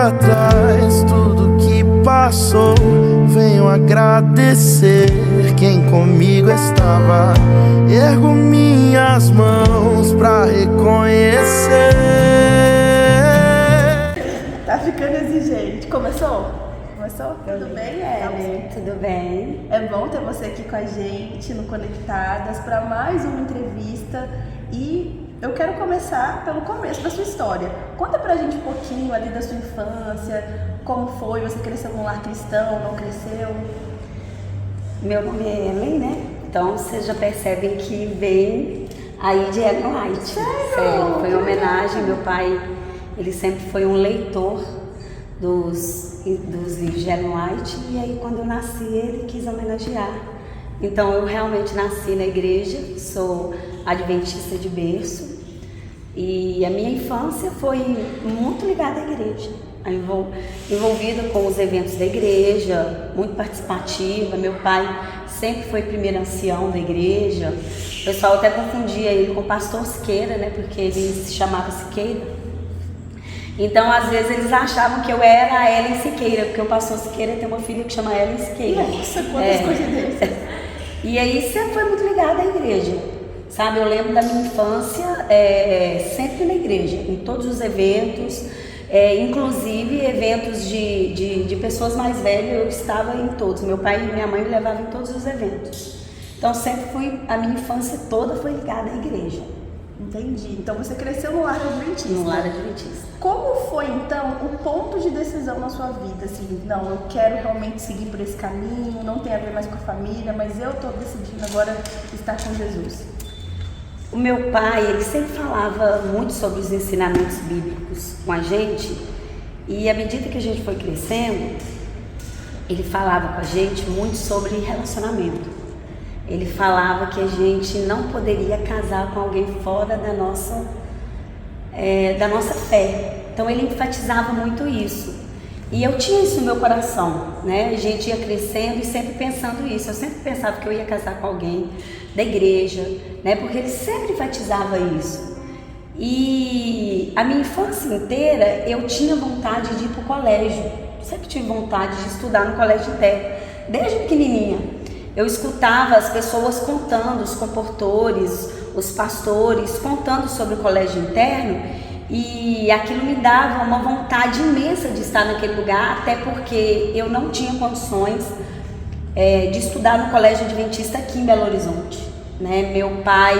pra trás tudo que passou. Venho agradecer quem comigo estava. Ergo minhas mãos pra reconhecer. Tá ficando exigente. Começou? Tudo bem, Ellen? Tudo bem. É bom ter você aqui com a gente no Conectadas para mais uma entrevista. E eu quero começar pelo começo da sua história. Conta pra gente um pouquinho ali da sua infância, como foi, você cresceu num lar cristão, não cresceu? Meu nome é Ellen, né? Então vocês já percebem que vem aí de Ellen White. Sério? Foi uma homenagem. Meu pai, ele sempre foi um leitor dos livros de Ellen White, e aí quando eu nasci ele quis homenagear. Então eu realmente nasci na igreja, sou adventista de berço, e a minha infância foi muito ligada à igreja, envolvida com os eventos da igreja, muito participativa. Meu pai sempre foi primeiro ancião da igreja, o pessoal até confundia ele com o pastor Siqueira, né, porque ele se chamava Siqueira. Então, às vezes, eles achavam que eu era a Ellen Siqueira, porque o pastor Siqueira tem uma filha que chama Ellen Siqueira. Nossa, quantas coincidências! E aí, sempre foi muito ligada à igreja, sabe? Eu lembro da minha infância sempre na igreja, em todos os eventos, inclusive eventos de pessoas mais velhas, eu estava em todos. Meu pai e minha mãe me levavam em todos os eventos. Então, a minha infância toda foi ligada à igreja. Entendi. Então você cresceu no lar adventista. No lar adventista. Como foi então o ponto de decisão na sua vida? Assim, não, eu quero realmente seguir por esse caminho, não tem a ver mais com a família, mas eu estou decidindo agora estar com Jesus. O meu pai, ele sempre falava muito sobre os ensinamentos bíblicos com a gente, e à medida que a gente foi crescendo, ele falava com a gente muito sobre relacionamento. Ele falava que a gente não poderia casar com alguém fora da nossa fé. Então ele enfatizava muito isso. E eu tinha isso no meu coração, né? A gente ia crescendo e sempre pensando isso. Eu sempre pensava que eu ia casar com alguém da igreja, né? Porque ele sempre enfatizava isso. E a minha infância inteira eu tinha vontade de ir para o colégio. Sempre tive vontade de estudar no colégio interno, desde pequenininha. Eu escutava as pessoas contando, os comportores, os pastores, contando sobre o colégio interno, e aquilo me dava uma vontade imensa de estar naquele lugar, até porque eu não tinha condições de estudar no colégio adventista aqui em Belo Horizonte, né? Meu pai,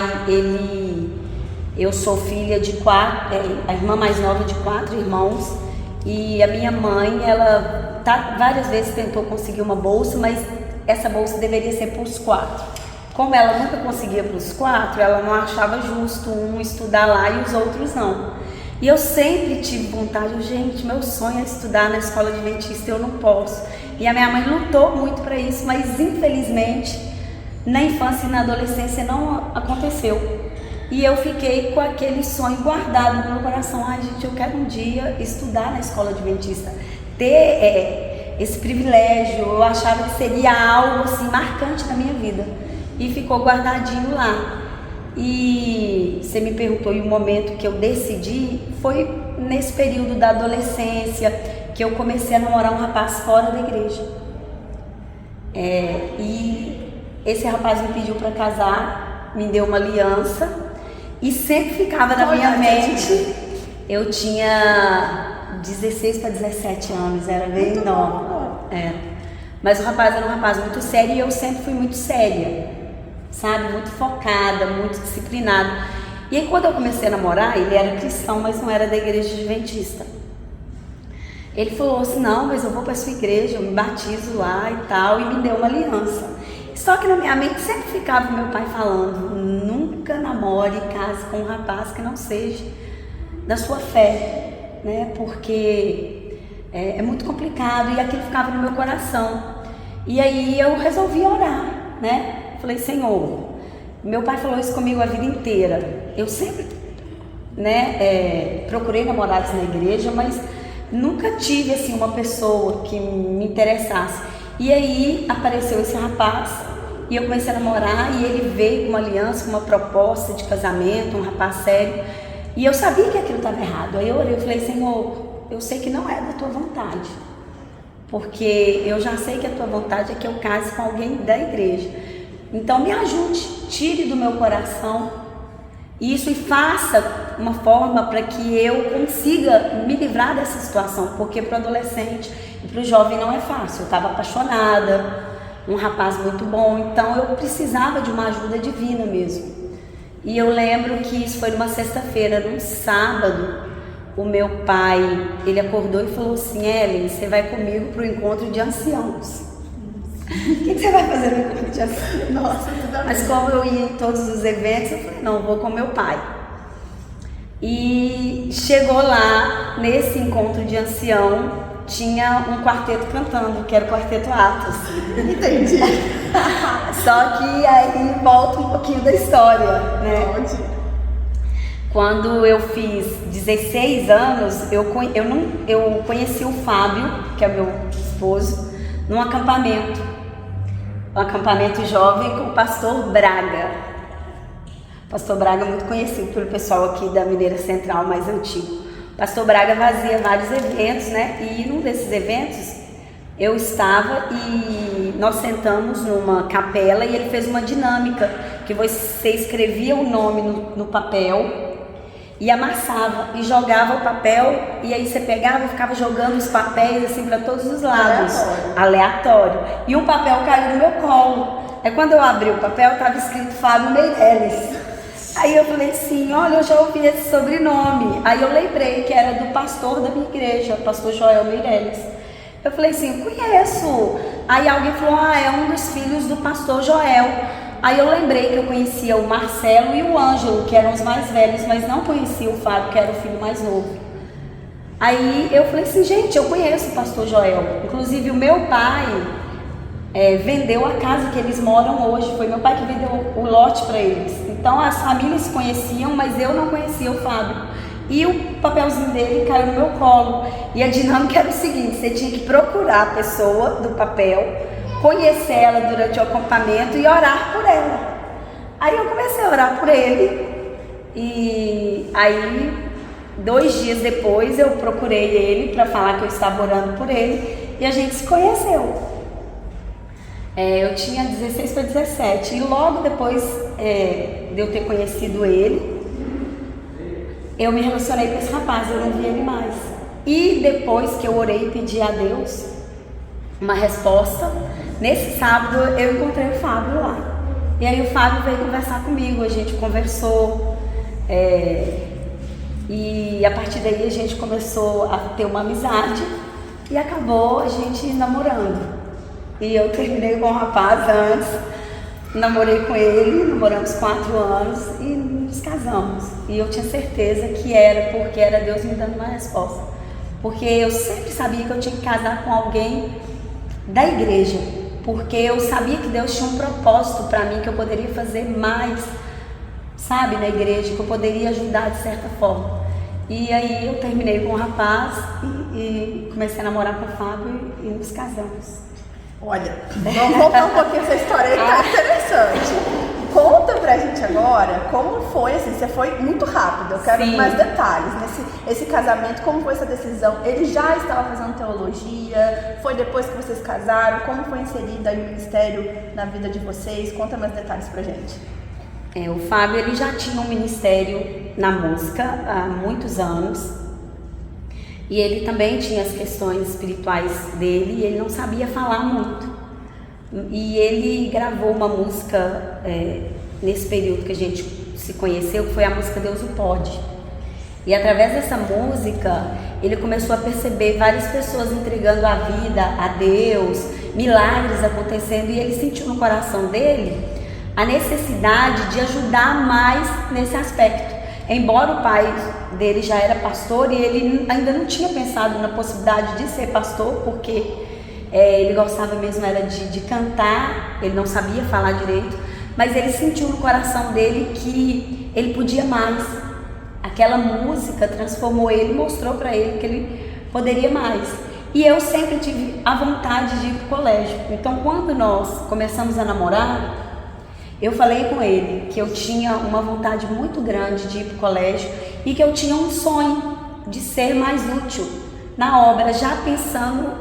eu sou filha de a irmã mais nova de 4 irmãos, e a minha mãe, ela várias vezes tentou conseguir uma bolsa, mas essa bolsa deveria ser para os 4. Como ela nunca conseguia para os 4, ela não achava justo um estudar lá e os outros não. E eu sempre tive vontade, gente, meu sonho é estudar na escola adventista, eu não posso. E a minha mãe lutou muito para isso, mas infelizmente na infância e na adolescência não aconteceu. E eu fiquei com aquele sonho guardado no meu coração. Ai, gente, eu quero um dia estudar na escola adventista, ter esse privilégio. Eu achava que seria algo assim marcante na minha vida, e ficou guardadinho lá. E você me perguntou, e o momento que eu decidi foi nesse período da adolescência, que eu comecei a namorar um rapaz fora da igreja, e esse rapaz me pediu para casar, me deu uma aliança, e sempre ficava na minha mente. Eu tinha 16 para 17 anos, era bem nova. Mas o rapaz era um rapaz muito sério, e eu sempre fui muito séria, sabe? Muito focada, muito disciplinada. E aí, quando eu comecei a namorar, ele era cristão, mas não era da igreja adventista. Ele falou assim: não, mas eu vou para a sua igreja, eu me batizo lá e tal, e me deu uma aliança. Só que na minha mente sempre ficava meu pai falando: nunca namore e case com um rapaz que não seja da sua fé, né? Porque é muito complicado, e aquilo ficava no meu coração. E aí eu resolvi orar, né? Falei: Senhor, meu pai falou isso comigo a vida inteira. Eu sempre, procurei namorados na igreja, mas nunca tive assim uma pessoa que me interessasse. E aí apareceu esse rapaz, e eu comecei a namorar, e ele veio com uma aliança, com uma proposta de casamento, um rapaz sério. E eu sabia que aquilo estava errado. Aí eu orei, eu falei: Senhor, eu sei que não é da tua vontade, porque eu já sei que a tua vontade é que eu case com alguém da igreja. Então me ajude, tire do meu coração isso e faça uma forma para que eu consiga me livrar dessa situação, porque para o adolescente e para o jovem não é fácil. Eu estava apaixonada, um rapaz muito bom, então eu precisava de uma ajuda divina mesmo. E eu lembro que isso foi numa sexta-feira, num sábado, o meu pai, ele acordou e falou assim: Ellen, você vai comigo para o encontro de anciãos. O que você vai fazer no encontro de anciãos? Nossa, tudo bem. Mas como eu ia em todos os eventos, eu falei, não, vou com meu pai. E chegou lá, nesse encontro de ancião, tinha um quarteto cantando, que era o Quarteto Atos. Entendi. Só que aí volta um pouquinho da história, né? Onde? Quando eu fiz 16 anos, eu conheci o Fábio, que é meu esposo, num acampamento. Um acampamento jovem com o pastor Braga. O pastor Braga é muito conhecido pelo pessoal aqui da Mineira Central, mais antigo. O pastor Braga fazia vários eventos, né? E num desses eventos eu estava e nós sentamos numa capela e ele fez uma dinâmica que você escrevia o nome no papel e amassava e jogava o papel, e aí você pegava e ficava jogando os papéis assim para todos os lados, aleatório. E um papel caiu no meu colo. Aí quando eu abri o papel estava escrito Fábio Meirelles. Aí eu falei assim, olha, eu já ouvi esse sobrenome. Aí eu lembrei que era do pastor da minha igreja, pastor Joel Meirelles. Eu falei assim, conheço. Aí alguém falou, é um dos filhos do pastor Joel. Aí eu lembrei que eu conhecia o Marcelo e o Ângelo, que eram os mais velhos, mas não conhecia o Fábio, que era o filho mais novo. Aí eu falei assim, gente, eu conheço o pastor Joel. Inclusive o meu pai vendeu a casa que eles moram hoje. Foi meu pai que vendeu o lote para eles. Então as famílias se conheciam, mas eu não conhecia o Fábio. E o papelzinho dele caiu no meu colo. E a dinâmica era o seguinte, você tinha que procurar a pessoa do papel, conhecer ela durante o acampamento e orar por ela. Aí eu comecei a orar por ele. E aí 2 dias depois eu procurei ele para falar que eu estava orando por ele. E a gente se conheceu. Eu tinha 16 para 17 e logo depois de eu ter conhecido ele, eu me relacionei com esse rapaz, eu não vi ele mais. E depois que eu orei e pedi a Deus uma resposta, nesse sábado eu encontrei o Fábio lá. E aí o Fábio veio conversar comigo, a gente conversou, e a partir daí a gente começou a ter uma amizade e acabou a gente namorando. E eu terminei com um rapaz antes, namorei com ele, namoramos 4 anos e nos casamos. E eu tinha certeza que era porque era Deus me dando uma resposta. Porque eu sempre sabia que eu tinha que casar com alguém da igreja. Porque eu sabia que Deus tinha um propósito para mim, que eu poderia fazer mais, sabe, na igreja, que eu poderia ajudar de certa forma. E aí eu terminei com um rapaz e comecei a namorar com o Fábio e nos casamos. Olha, vamos voltar um pouquinho essa história aí, tá interessante. Conta pra gente agora como foi, assim, você foi muito rápido, eu quero mais detalhes. Esse casamento, como foi essa decisão? Ele já estava fazendo teologia? Foi depois que vocês casaram? Como foi inserido aí o ministério na vida de vocês? Conta mais detalhes pra gente. O Fábio, ele já tinha um ministério na música há muitos anos. E ele também tinha as questões espirituais dele e ele não sabia falar muito. E ele gravou uma música nesse período que a gente se conheceu, que foi a música Deus o Pode. E através dessa música, ele começou a perceber várias pessoas entregando a vida a Deus, milagres acontecendo, e ele sentiu no coração dele a necessidade de ajudar mais nesse aspecto. Embora o pai dele já era pastor e ele ainda não tinha pensado na possibilidade de ser pastor, porque ele gostava mesmo era de cantar, ele não sabia falar direito, mas ele sentiu no coração dele que ele podia mais. Aquela música transformou ele, mostrou para ele que ele poderia mais. E eu sempre tive a vontade de ir para o colégio. Então, quando nós começamos a namorar, eu falei com ele que eu tinha uma vontade muito grande de ir para o colégio e que eu tinha um sonho de ser mais útil na obra, já pensando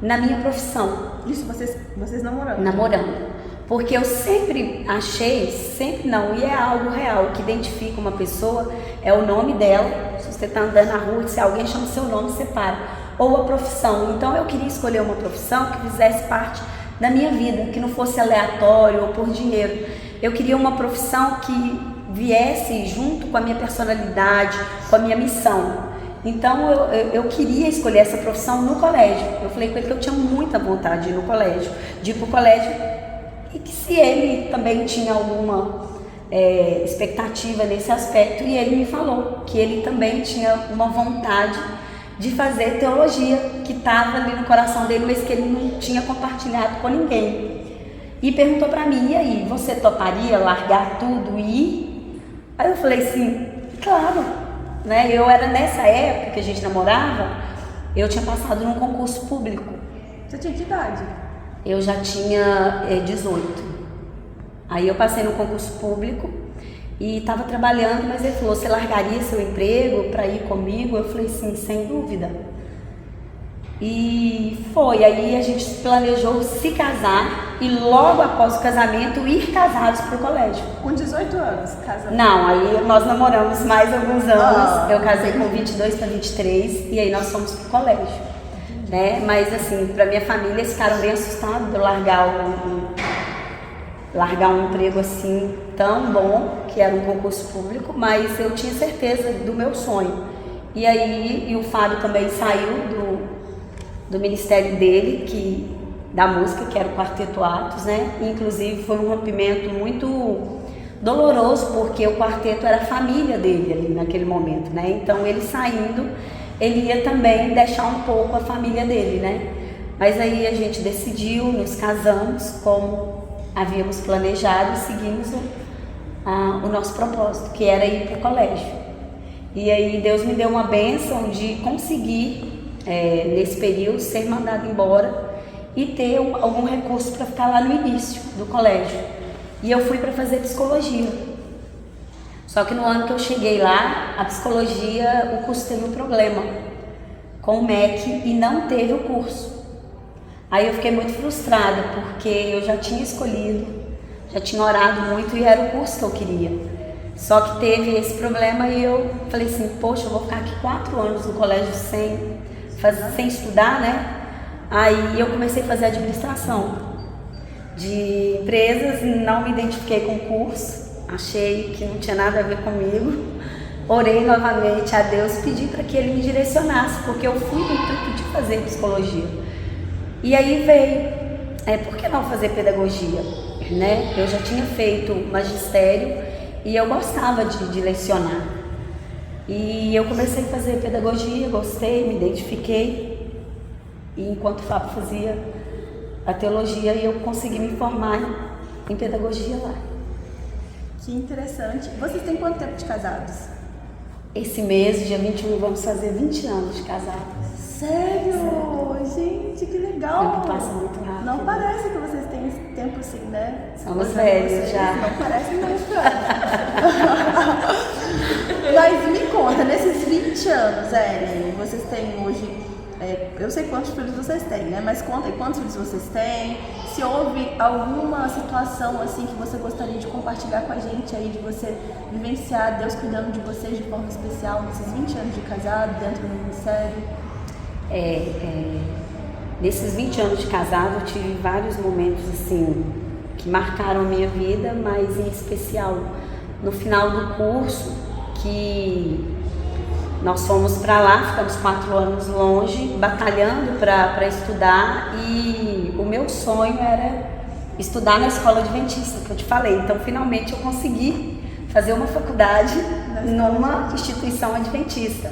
na minha profissão. Isso, vocês namorando? Namorando. Porque eu sempre achei, sempre não, e é algo real, que identifica uma pessoa, é o nome dela. Se você está andando na rua, se alguém chama o seu nome, você para. Ou a profissão. Então eu queria escolher uma profissão que fizesse parte da minha vida, que não fosse aleatório ou por dinheiro. Eu queria uma profissão que viesse junto com a minha personalidade, com a minha missão. Então eu queria escolher essa profissão no colégio. Eu falei com ele que eu tinha muita vontade de ir no colégio, de ir para o colégio, e que se ele também tinha alguma expectativa nesse aspecto, e ele me falou que ele também tinha uma vontade de fazer teologia, que estava ali no coração dele, mas que ele não tinha compartilhado com ninguém. E perguntou para mim: e aí, você toparia largar tudo e ir? Aí eu falei assim: claro, né? Eu era, nessa época que a gente namorava, eu tinha passado num concurso público. Você tinha que idade? Eu já tinha 18. Aí eu passei no concurso público e estava trabalhando, mas ele falou: você largaria seu emprego para ir comigo? Eu falei: sim, sem dúvida. E foi, aí a gente planejou se casar e logo após o casamento ir casados para o colégio. Com 18 anos, casamos? Não, aí nós namoramos mais alguns anos. Eu casei com 22 para 23 e aí nós fomos para o colégio. Né? Mas assim, para minha família, eles ficaram bem assustados de eu largar um emprego assim tão bom, que era um concurso público, mas eu tinha certeza do meu sonho. E aí, o Fábio também saiu do ministério dele, da música, que era o Quarteto Atos, né? Inclusive foi um rompimento muito doloroso, porque o quarteto era a família dele ali naquele momento, né? Então ele saindo, ele ia também deixar um pouco a família dele, né? Mas aí a gente decidiu, nos casamos como havíamos planejado e seguimos o nosso propósito, que era ir para o colégio. E aí Deus me deu uma bênção de conseguir, nesse período, ser mandado embora e ter algum recurso para ficar lá no início do colégio. E eu fui para fazer psicologia. Só que no ano que eu cheguei lá, a psicologia, o curso teve um problema com o MEC e não teve o curso. Aí eu fiquei muito frustrada, porque eu já tinha escolhido, já tinha orado muito e era o curso que eu queria. Só que teve esse problema e eu falei assim: poxa, eu vou ficar aqui 4 anos no colégio sem estudar, né? Aí eu comecei a fazer administração de empresas, não me identifiquei com o curso, achei que não tinha nada a ver comigo. Orei novamente a Deus, pedi para que Ele me direcionasse, porque eu fui no intuito de fazer psicologia. E aí veio, por que não fazer pedagogia? Né? Eu já tinha feito magistério e eu gostava de lecionar. E eu comecei a fazer pedagogia, gostei, me identifiquei. E enquanto o Fábio fazia a teologia, eu consegui me formar em pedagogia lá. Que interessante. Vocês têm quanto tempo de casados? Esse mês, dia 21, vamos fazer 20 anos de casados. Sério? Gente, que legal! O tempo passa muito rápido. Não parece que vocês têm esse tempo assim, né? Somos velhos já. Não parece muito, Mas me conta, nesses 20 anos, Ellen, vocês têm hoje... eu sei quantos filhos vocês têm, né? Mas conta aí quantos filhos vocês têm. Se houve alguma situação assim que você gostaria de compartilhar com a gente aí, de você vivenciar Deus cuidando de vocês de forma especial nesses 20 anos de casado, dentro do ministério. Nesses 20 anos de casado, eu tive vários momentos assim que marcaram a minha vida, mas em especial no final do curso, que nós fomos para lá, ficamos 4 anos longe, batalhando para estudar, e o meu sonho era estudar na escola adventista, que eu te falei. Então, finalmente, eu consegui fazer uma faculdade numa instituição adventista.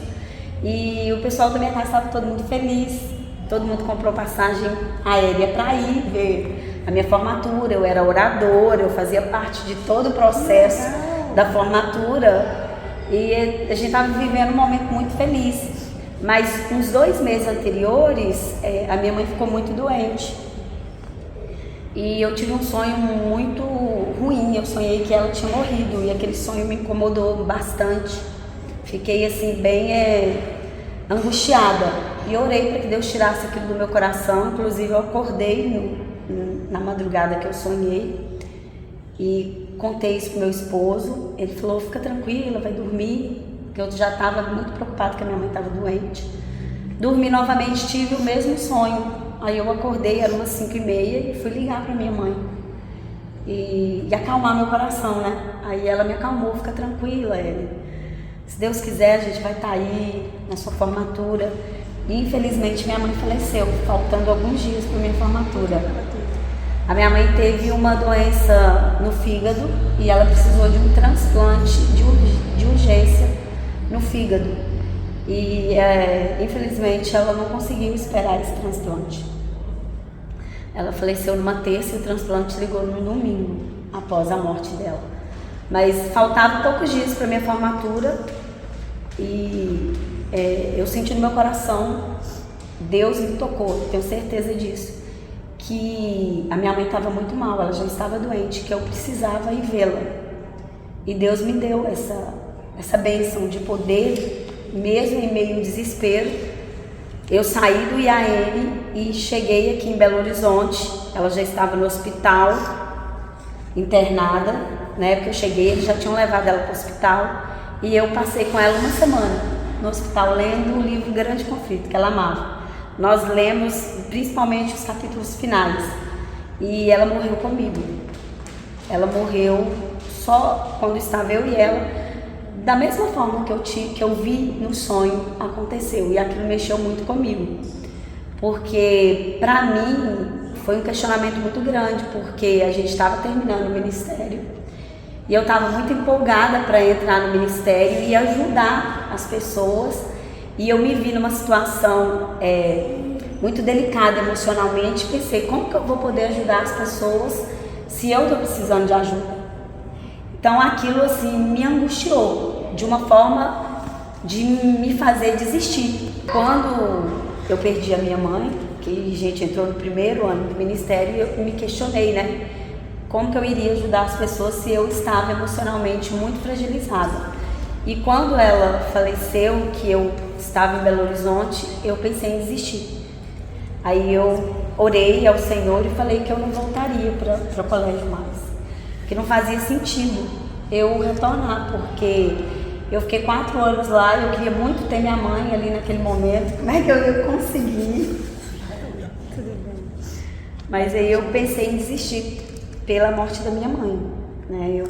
E o pessoal da minha casa estava todo mundo feliz, todo mundo comprou passagem aérea para ir ver a minha formatura. Eu era oradora, eu fazia parte de todo o processo da formatura. E a gente estava vivendo um momento muito feliz. Mas uns 2 meses anteriores, a minha mãe ficou muito doente. E eu tive um sonho muito ruim. Eu sonhei que ela tinha morrido e aquele sonho me incomodou bastante. Fiquei assim bem angustiada. e orei para que Deus tirasse aquilo do meu coração. Inclusive eu acordei na madrugada que eu sonhei e contei isso pro meu esposo. Ele falou, fica tranquila, vai dormir, porque eu já estava muito preocupada que a minha mãe estava doente. Dormi novamente, tive o mesmo sonho. Aí eu acordei, era umas 5h30 e fui ligar para minha mãe e acalmar meu coração, né? Aí ela me acalmou, fica tranquila, Ellen. Se Deus quiser, a gente vai estar aí na sua formatura. E infelizmente minha mãe faleceu, faltando alguns dias para minha formatura. A minha mãe teve uma doença no fígado e ela precisou de um transplante de urgência no fígado. E infelizmente ela não conseguiu esperar esse transplante. Ela faleceu numa terça e o transplante ligou no domingo, após a morte dela. Mas faltavam poucos dias para minha formatura e eu senti no meu coração, Deus me tocou, tenho certeza disso, que a minha mãe estava muito mal, ela já estava doente, que eu precisava ir vê-la. E Deus me deu essa bênção de poder, mesmo em meio ao desespero, eu saí do IAM e cheguei aqui em Belo Horizonte. Ela já estava no hospital, internada, né? Porque eu cheguei, eles já tinham levado ela para o hospital e eu passei com ela uma semana no hospital lendo o livro Grande Conflito, que ela amava. Nós lemos principalmente os capítulos finais e ela morreu comigo. Ela morreu só quando estava eu e ela. Da mesma forma que eu vi no sonho, aconteceu, e aquilo mexeu muito comigo, porque para mim foi um questionamento muito grande, porque a gente estava terminando o ministério e eu estava muito empolgada para entrar no ministério e ajudar as pessoas, e eu me vi numa situação muito delicada emocionalmente. Pensei, como que eu vou poder ajudar as pessoas se eu estou precisando de ajuda? Então aquilo assim me angustiou de uma forma de me fazer desistir. Quando eu perdi a minha mãe, que a gente entrou no primeiro ano do ministério, eu me questionei, né? Como que eu iria ajudar as pessoas se eu estava emocionalmente muito fragilizada? E quando ela faleceu, que eu estava em Belo Horizonte, eu pensei em desistir. Aí eu orei ao Senhor e falei que eu não voltaria para o colégio mais. Que não fazia sentido eu retornar, porque eu fiquei 4 anos lá, eu queria muito ter minha mãe ali naquele momento. Como é que eu ia conseguir? Tudo bem. Mas aí eu pensei em desistir pela morte da minha mãe, né?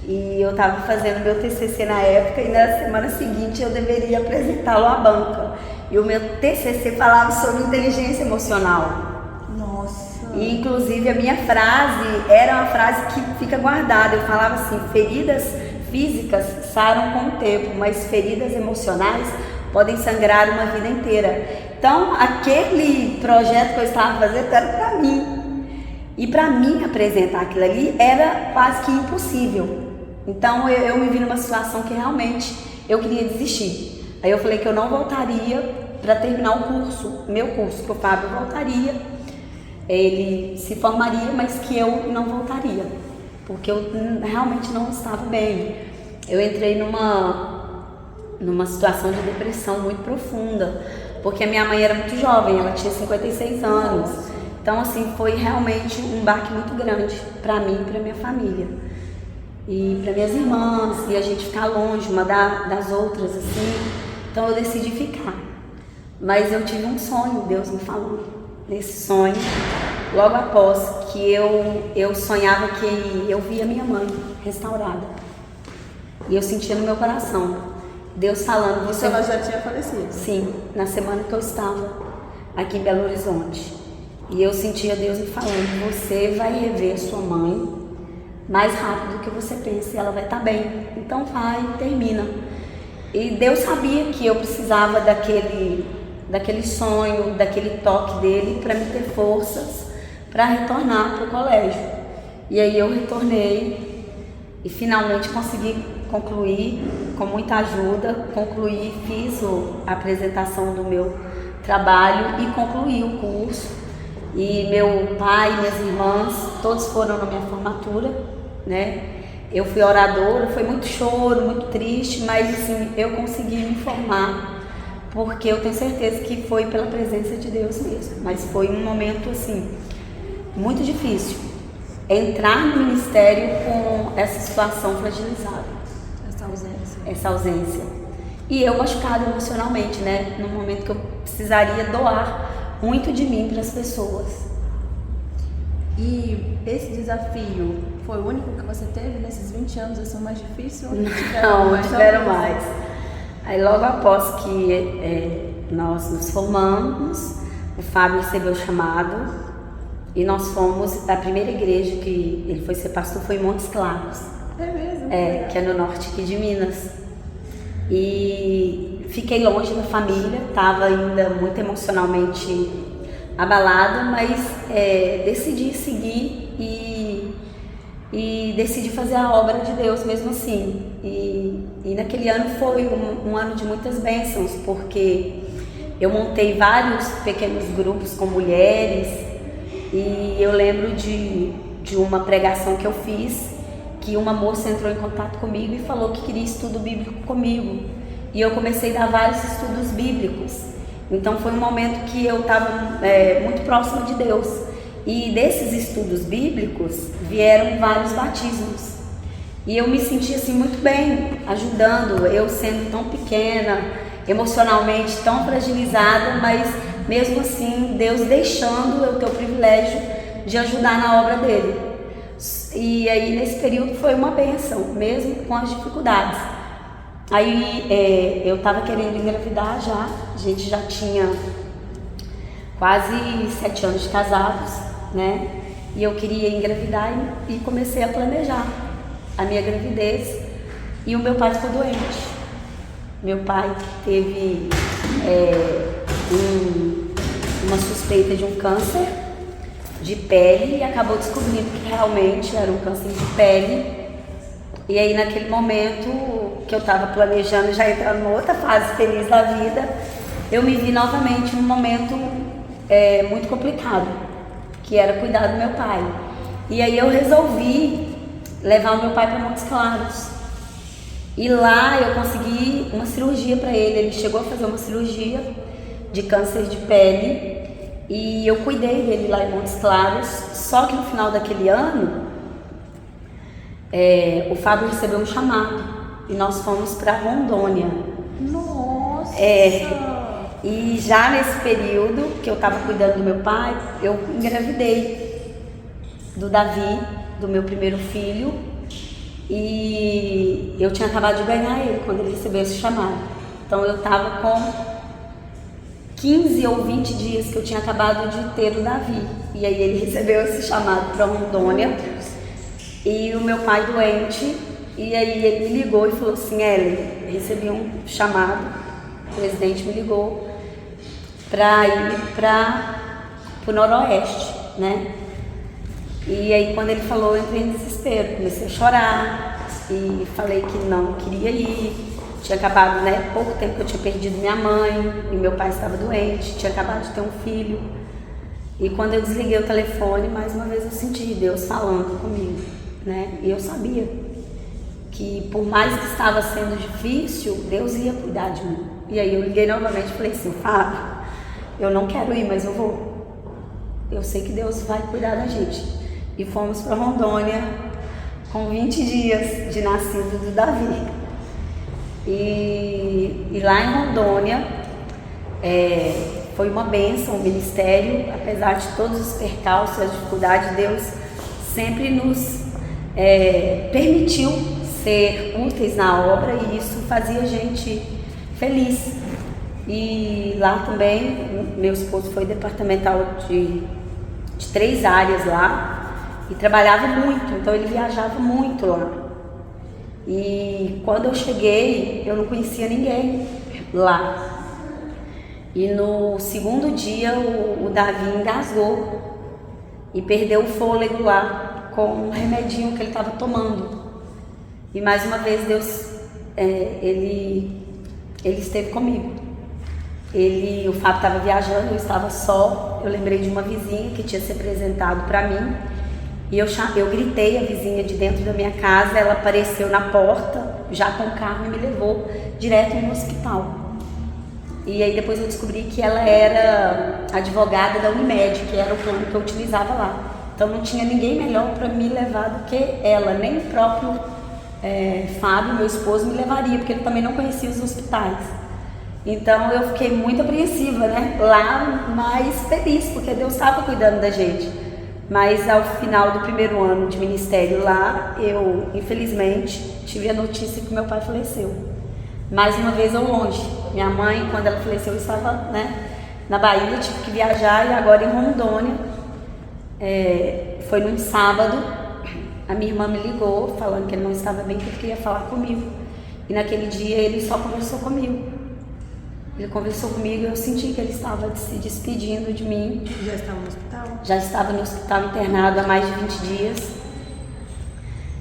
Eu estava fazendo meu TCC na época e na semana seguinte eu deveria apresentá-lo à banca. E o meu TCC falava sobre inteligência emocional. E inclusive a minha frase era uma frase que fica guardada. Eu falava assim: feridas físicas saram com o tempo, mas feridas emocionais podem sangrar uma vida inteira. Então aquele projeto que eu estava fazendo era para mim. E para mim apresentar aquilo ali era quase que impossível. Então eu me vi numa situação que realmente eu queria desistir. Aí eu falei que eu não voltaria para terminar o curso, meu curso, que o Fábio voltaria. Ele se formaria, mas que eu não voltaria, porque eu realmente não estava bem. Eu entrei numa situação de depressão muito profunda, porque a minha mãe era muito jovem, ela tinha 56 anos. Então assim, foi realmente um baque muito grande para mim e para minha família. E para minhas irmãs, e a gente ficar longe uma das outras, assim. Então eu decidi ficar. Mas eu tive um sonho, Deus me falou. Nesse sonho, logo após que eu sonhava que eu via minha mãe restaurada. E eu sentia no meu coração Deus falando: você... Ela já tinha falecido? Sim, na semana que eu estava aqui em Belo Horizonte. E eu sentia Deus me falando: você vai rever sua mãe mais rápido do que você pensa e ela vai estar bem. Então vai, termina. E Deus sabia que eu precisava daquele sonho, daquele toque dele para me ter forças para retornar para o colégio. E aí eu retornei e finalmente consegui concluir com muita ajuda, fiz a apresentação do meu trabalho e concluí o curso. E meu pai e minhas irmãs, todos foram na minha formatura, né? Eu fui oradora, foi muito choro, muito triste, mas assim, eu consegui me formar, porque eu tenho certeza que foi pela presença de Deus mesmo. Mas foi um momento assim muito difícil entrar no ministério com essa situação fragilizada, essa ausência. E eu machucada emocionalmente, né? No momento que eu precisaria doar muito de mim para as pessoas. E esse desafio foi o único que você teve nesses 20 anos, assim, mais difícil? Não, tiveram mais. Aí logo após que nós nos formamos, o Fábio recebeu o chamado e nós fomos, a primeira igreja que ele foi ser pastor foi em Montes Claros. É mesmo? Que é no norte aqui de Minas. E fiquei longe da família, estava ainda muito emocionalmente abalada, mas decidi seguir e decidi fazer a obra de Deus mesmo assim. E naquele ano foi um ano de muitas bênçãos, porque eu montei vários pequenos grupos com mulheres, e eu lembro de uma pregação que eu fiz, que uma moça entrou em contato comigo e falou que queria estudo bíblico comigo. E eu comecei a dar vários estudos bíblicos. Então foi um momento que eu estava muito próxima de Deus. E desses estudos bíblicos vieram vários batismos. E eu me senti assim muito bem, ajudando, eu sendo tão pequena, emocionalmente tão fragilizada, mas mesmo assim Deus deixando eu ter o privilégio de ajudar na obra dele. E aí nesse período foi uma bênção, mesmo com as dificuldades. Aí eu estava querendo engravidar já, a gente já tinha quase 7 anos de casados, né? E eu queria engravidar e comecei a planejar a minha gravidez, e o meu pai ficou doente. Meu pai teve uma suspeita de um câncer de pele e acabou descobrindo que realmente era um câncer de pele. E aí naquele momento que eu estava planejando já entrar numa outra fase feliz da vida, eu me vi novamente num momento muito complicado, que era cuidar do meu pai. E aí eu resolvi levar o meu pai para Montes Claros. E lá eu consegui uma cirurgia para ele. Ele chegou a fazer uma cirurgia de câncer de pele e eu cuidei dele lá em Montes Claros. Só que no final daquele ano, o Fábio recebeu um chamado e nós fomos para Rondônia. Nossa! E já nesse período que eu estava cuidando do meu pai, eu engravidei do Davi, do meu primeiro filho, e eu tinha acabado de ganhar ele quando ele recebeu esse chamado. Então eu estava com 15 ou 20 dias que eu tinha acabado de ter o Davi, e aí ele recebeu esse chamado para Rondônia, e o meu pai doente, e aí ele me ligou e falou assim: Ellen, recebi um chamado, o presidente me ligou para ir para o Noroeste, né? E aí quando ele falou, eu entrei em desespero, comecei a chorar e falei que não queria ir. Tinha acabado, né, pouco tempo que eu tinha perdido minha mãe e meu pai estava doente, tinha acabado de ter um filho. E quando eu desliguei o telefone, mais uma vez eu senti Deus falando comigo, né? E eu sabia que por mais que estava sendo difícil, Deus ia cuidar de mim. E aí eu liguei novamente e falei assim: Fábio, eu não quero ir, mas eu vou. Eu sei que Deus vai cuidar da gente. E fomos para Rondônia com 20 dias de nascido do Davi. E lá em Rondônia foi uma bênção o ministério, apesar de todos os percalços, as dificuldades, Deus sempre nos permitiu ser úteis na obra, e isso fazia a gente feliz. E lá também, meu esposo foi departamental de 3 áreas lá, e trabalhava muito, então ele viajava muito lá. E quando eu cheguei, eu não conhecia ninguém lá. E no segundo dia o Davi engasgou e perdeu o fôlego lá com um remedinho que ele estava tomando. E mais uma vez Deus, ele esteve comigo. O Fábio estava viajando, eu estava só. Eu lembrei de uma vizinha que tinha se apresentado para mim. E eu gritei a vizinha de dentro da minha casa, ela apareceu na porta, já com o carro, e me levou direto no hospital. E aí depois eu descobri que ela era advogada da Unimed, que era o plano que eu utilizava lá. Então não tinha ninguém melhor para me levar do que ela, nem o próprio Fábio, meu esposo, me levaria, porque ele também não conhecia os hospitais. Então eu fiquei muito apreensiva, né? Lá, mas feliz, porque Deus estava cuidando da gente. Mas ao final do primeiro ano de ministério lá, eu, infelizmente, tive a notícia que meu pai faleceu. Mais uma vez ao longe. Minha mãe, quando ela faleceu, eu estava, né, na Bahia, tive que viajar, e agora em Rondônia. Foi num sábado, a minha irmã me ligou, falando que ele não estava bem, que ele queria falar comigo. E naquele dia ele só conversou comigo. Ele conversou comigo e eu senti que ele estava se despedindo de mim. Já estava no hospital? Já estava no hospital internado há mais de 20 dias.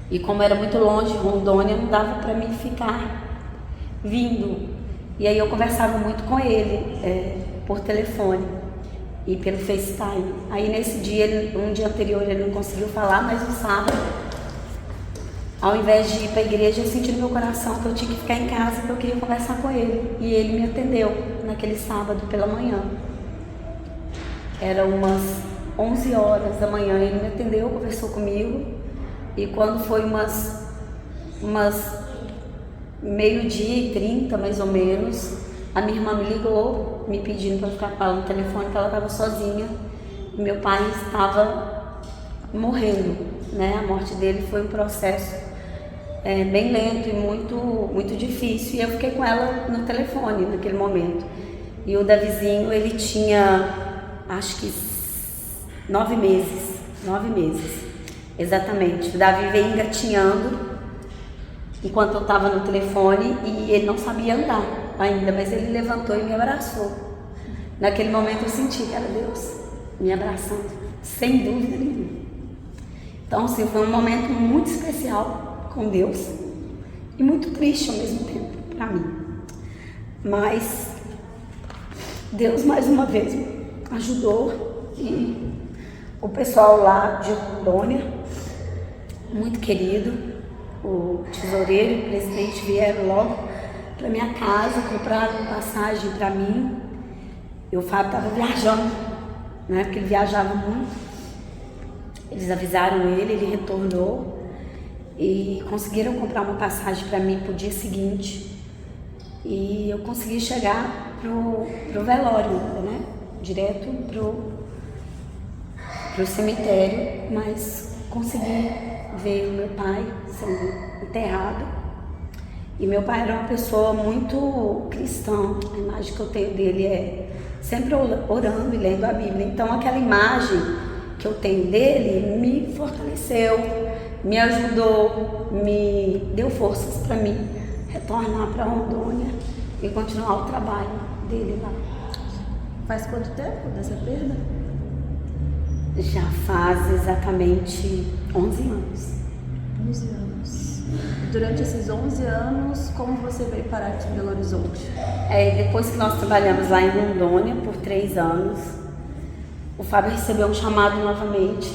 E como era muito longe, Rondônia, não dava para mim ficar vindo. E aí eu conversava muito com ele, por telefone e pelo FaceTime. Aí nesse dia, um dia anterior, ele não conseguiu falar, mas no sábado, ao invés de ir para a igreja, eu senti no meu coração que eu tinha que ficar em casa, que eu queria conversar com ele. E ele me atendeu naquele sábado pela manhã. Era umas 11 horas da manhã, ele me atendeu, conversou comigo. E quando foi umas 12h30, mais ou menos, a minha irmã me ligou, me pedindo para ficar com ela no telefone, que ela estava sozinha. E meu pai estava morrendo, né? A morte dele foi um processo bem lento e muito difícil. E eu fiquei com ela no telefone naquele momento. E o Davizinho, ele tinha, acho que 9 meses, exatamente. O Davi veio engatinhando enquanto eu estava no telefone e ele não sabia andar ainda, mas ele levantou e me abraçou. Naquele momento eu senti que era Deus me abraçando, sem dúvida nenhuma. Então, assim, foi um momento muito especial com Deus e muito triste ao mesmo tempo para mim. Mas Deus mais uma vez me ajudou, e o pessoal lá de Rondônia, muito querido, o tesoureiro e o presidente vieram logo para minha casa, compraram passagem para mim. E o Fábio estava viajando, né, porque ele viajava muito. Eles avisaram ele retornou e conseguiram comprar uma passagem para mim para o dia seguinte. E eu consegui chegar pro velório, né, direto pro cemitério, mas consegui ver o meu pai sendo enterrado. E meu pai era uma pessoa muito cristã. A imagem que eu tenho dele é sempre orando e lendo a Bíblia. Então aquela imagem que eu tenho dele me fortaleceu, me ajudou, me deu forças para mim retornar para Rondônia e continuar o trabalho dele lá. Faz quanto tempo dessa perda? Já faz exatamente 11 anos. 11 anos. Durante esses 11 anos, como você veio parar aqui em Belo Horizonte? Depois que nós trabalhamos lá em Rondônia por 3 anos, o Fábio recebeu um chamado novamente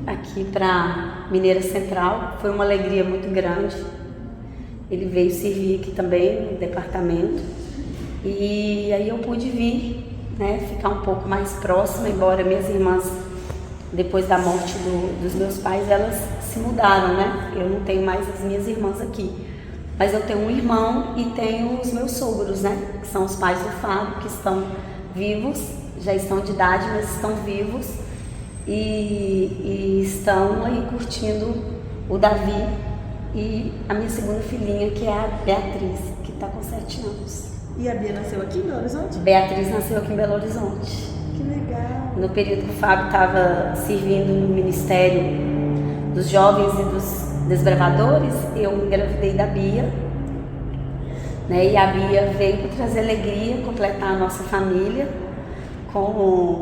aqui para Mineira Central. Foi uma alegria muito grande. Ele veio servir aqui também no departamento. E aí eu pude vir, né, ficar um pouco mais próxima, embora minhas irmãs, depois da morte dos meus pais, elas se mudaram, né? Eu não tenho mais as minhas irmãs aqui. Mas eu tenho um irmão e tenho os meus sogros, né? Que são os pais do Fábio, que estão vivos, já estão de idade, mas estão vivos. E estão aí curtindo o Davi e a minha segunda filhinha, que é a Beatriz, que está com 7 anos. E a Bia nasceu aqui em Belo Horizonte? Beatriz nasceu aqui em Belo Horizonte. Que legal! No período que o Fábio estava servindo no Ministério dos Jovens e dos Desbravadores, eu engravidei da Bia, né? E a Bia veio para trazer alegria, completar a nossa família com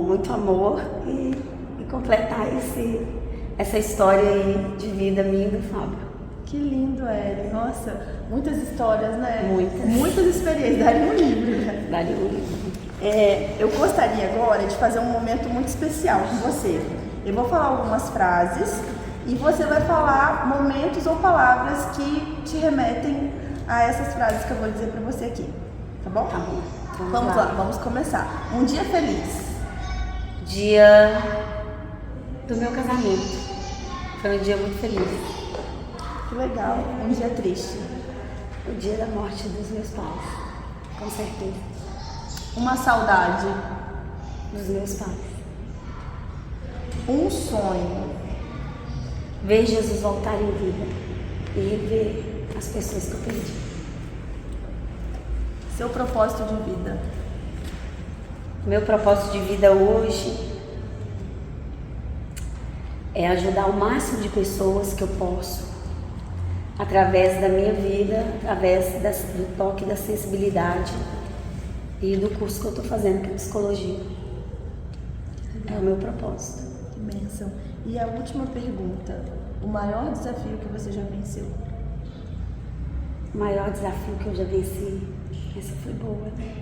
muito amor e completar essa história aí de vida minha e do Fábio. Que lindo, Ellen. Nossa, muitas histórias, né? Muitas experiências. Daria um livro, né? Daria um livro. Eu gostaria agora de fazer um momento muito especial com você. Eu vou falar algumas frases e você vai falar momentos ou palavras que te remetem a essas frases que eu vou dizer para você aqui. Tá bom? Tá bom. Vamos lá, vamos começar. Um dia feliz. Dia do meu casamento. Foi um dia muito feliz. Que legal. Um dia triste. O dia da morte dos meus pais, com certeza. Uma saudade. Dos meus pais. Um sonho. Ver Jesus voltar em vida e rever as pessoas que eu perdi. Seu propósito de vida. Meu propósito de vida hoje é ajudar o máximo de pessoas que eu posso, através da minha vida, através do toque da sensibilidade e do curso que eu estou fazendo, que é psicologia. É o meu propósito. Que bênção. E a última pergunta: o maior desafio que você já venceu? O maior desafio que eu já venci, essa foi boa, né?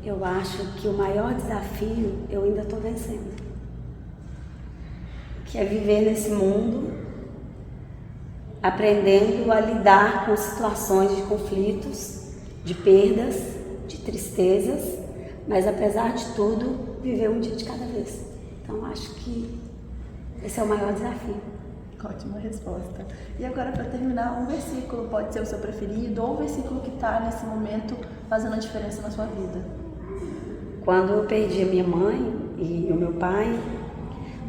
Eu acho que o maior desafio eu ainda estou vencendo, que é viver nesse mundo, aprendendo a lidar com situações de conflitos, de perdas, de tristezas, mas apesar de tudo, viver um dia de cada vez. Então acho que esse é o maior desafio. Ótima resposta. E agora, para terminar, um versículo pode ser o seu preferido ou o versículo que está nesse momento fazendo a diferença na sua vida. Quando eu perdi a minha mãe e o meu pai,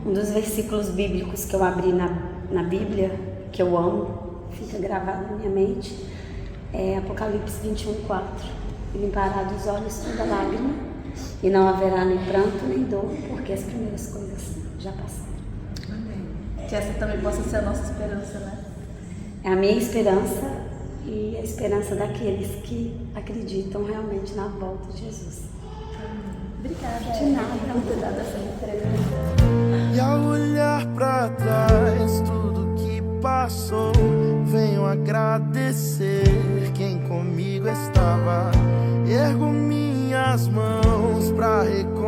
um dos versículos bíblicos que eu abri na Bíblia, que eu amo, fica gravado na minha mente, é Apocalipse 21:4. E limpará dos olhos toda lágrima, e não haverá nem pranto nem dor, porque as primeiras coisas já passaram. Que essa também possa ser a nossa esperança, né? É a minha esperança e a esperança daqueles que acreditam realmente na volta de Jesus. Obrigada. De nada. Por ter dado essa entrevista. E ao olhar pra trás, tudo que passou, venho agradecer quem comigo estava. Ergo minhas mãos pra reconhecer